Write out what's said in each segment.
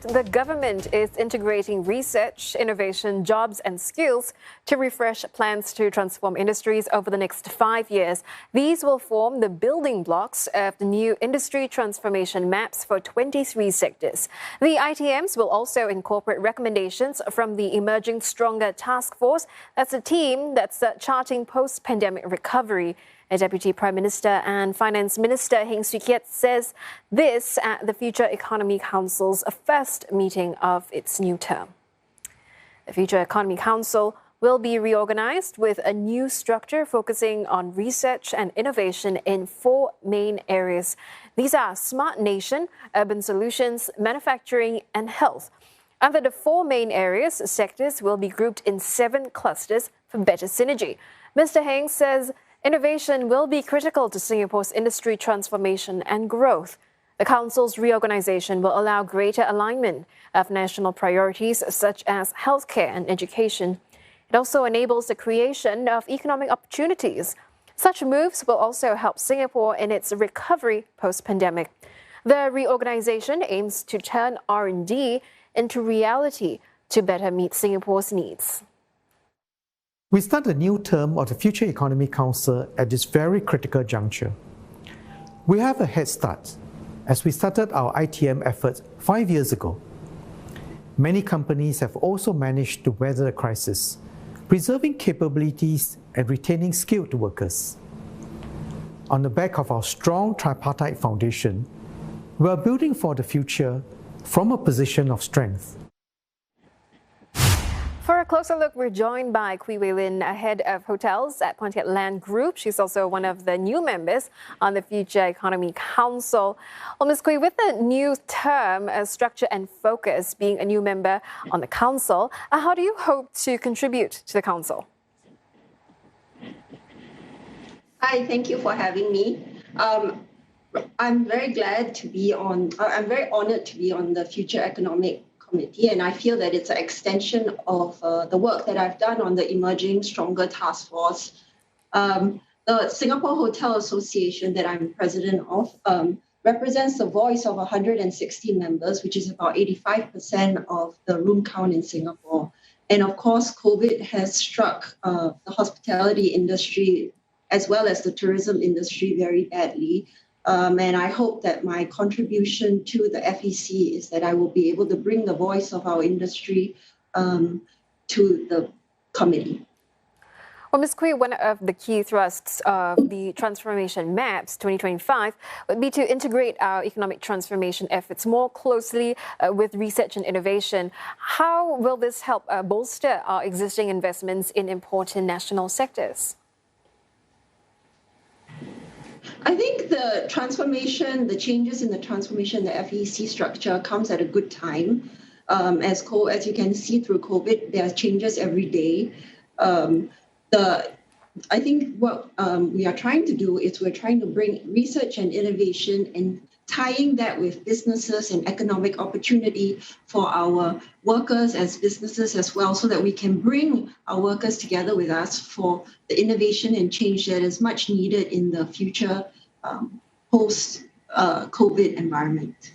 The government is integrating research, innovation, jobs and skills to refresh plans to transform industries over the next 5 years. These will form the building blocks of the new industry transformation maps for 23 sectors. The ITMs will also incorporate recommendations from the Emerging Stronger Taskforce. That's a team that's charting post-pandemic recovery. A Deputy Prime Minister and Finance Minister Heng Keat says this at the Future Economy Council's first meeting of its new term. The Future Economy Council will be reorganized with a new structure focusing on research and innovation in 4 main areas. These are smart nation, urban solutions, manufacturing and health. Under the 4 main areas, sectors will be grouped in 7 clusters for better synergy. Mr. Heng says innovation will be critical to Singapore's industry transformation and growth. The Council's reorganization will allow greater alignment of national priorities such as healthcare and education. It also enables the creation of economic opportunities. Such moves will also help Singapore in its recovery post-pandemic. The reorganization aims to turn R&D into reality to better meet Singapore's needs. We start a new term of the Future Economy Council at this very critical juncture. We have a head start as we started our ITM efforts 5 years ago. Many companies have also managed to weather the crisis, preserving capabilities and retaining skilled workers. On the back of our strong tripartite foundation, we are building for the future from a position of strength. For a closer look, we're joined by Kwee Wei Lin, head of hotels at Pontiac Land Group. She's also one of the new members on the Future Economy Council. Well, Ms. Kwee, with the new term, structure and focus, being a new member on the council, how do you hope to contribute to the council? Hi, thank you for having me. I'm very honored to be on the Future Economic Committee, and I feel that it's an extension of the work that I've done on the Emerging Stronger Taskforce. The Singapore Hotel Association that I'm president of represents the voice of 160 members, which is about 85% of the room count in Singapore. And of course, COVID has struck the hospitality industry as well as the tourism industry very badly. And I hope that my contribution to the FEC is that I will be able to bring the voice of our industry to the committee. Well, Ms. Kwee, one of the key thrusts of the Transformation Maps 2025 would be to integrate our economic transformation efforts more closely with research and innovation. How will this help bolster our existing investments in important national sectors? I think the transformation, the changes in the transformation, the FEC structure comes at a good time. As you can see through COVID, there are changes every day. I think what we are trying to do is we're trying to bring research and innovation and tying that with businesses and economic opportunity for our workers as businesses as well, so that we can bring our workers together with us for the innovation and change that is much needed in the future post-COVID environment.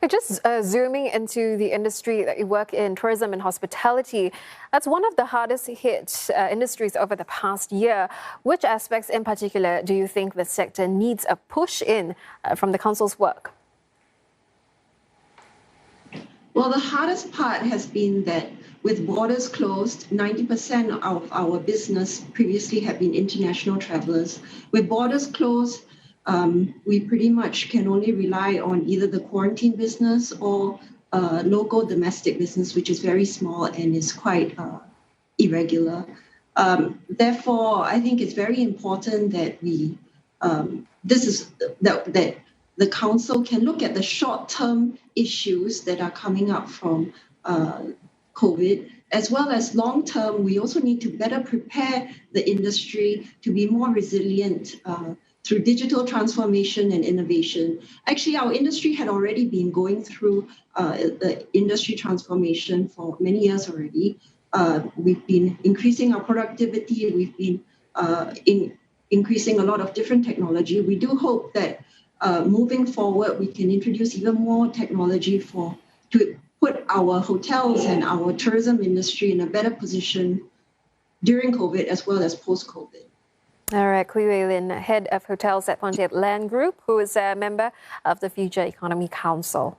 Just zooming into the industry that you work in, tourism and hospitality, that's one of the hardest hit industries over the past year. Which aspects in particular do you think the sector needs a push in from the council's work? Well, the hardest part has been that with borders closed, 90% of our business previously had been international travelers. With borders closed, we pretty much can only rely on either the quarantine business or local domestic business, which is very small and is quite irregular. Therefore, I think it's very important that that the council can look at the short-term issues that are coming up from COVID, as well as long-term. We also need to better prepare the industry to be more resilient through digital transformation and innovation. Actually, our industry had already been going through the industry transformation for many years already. We've been increasing our productivity. We've been increasing a lot of different technology. We do hope that moving forward, we can introduce even more technology for to put our hotels and our tourism industry in a better position during COVID as well as post-COVID. All right, Kwee Lin, head of hotels at Pontiac Land Group, who is a member of the Future Economy Council.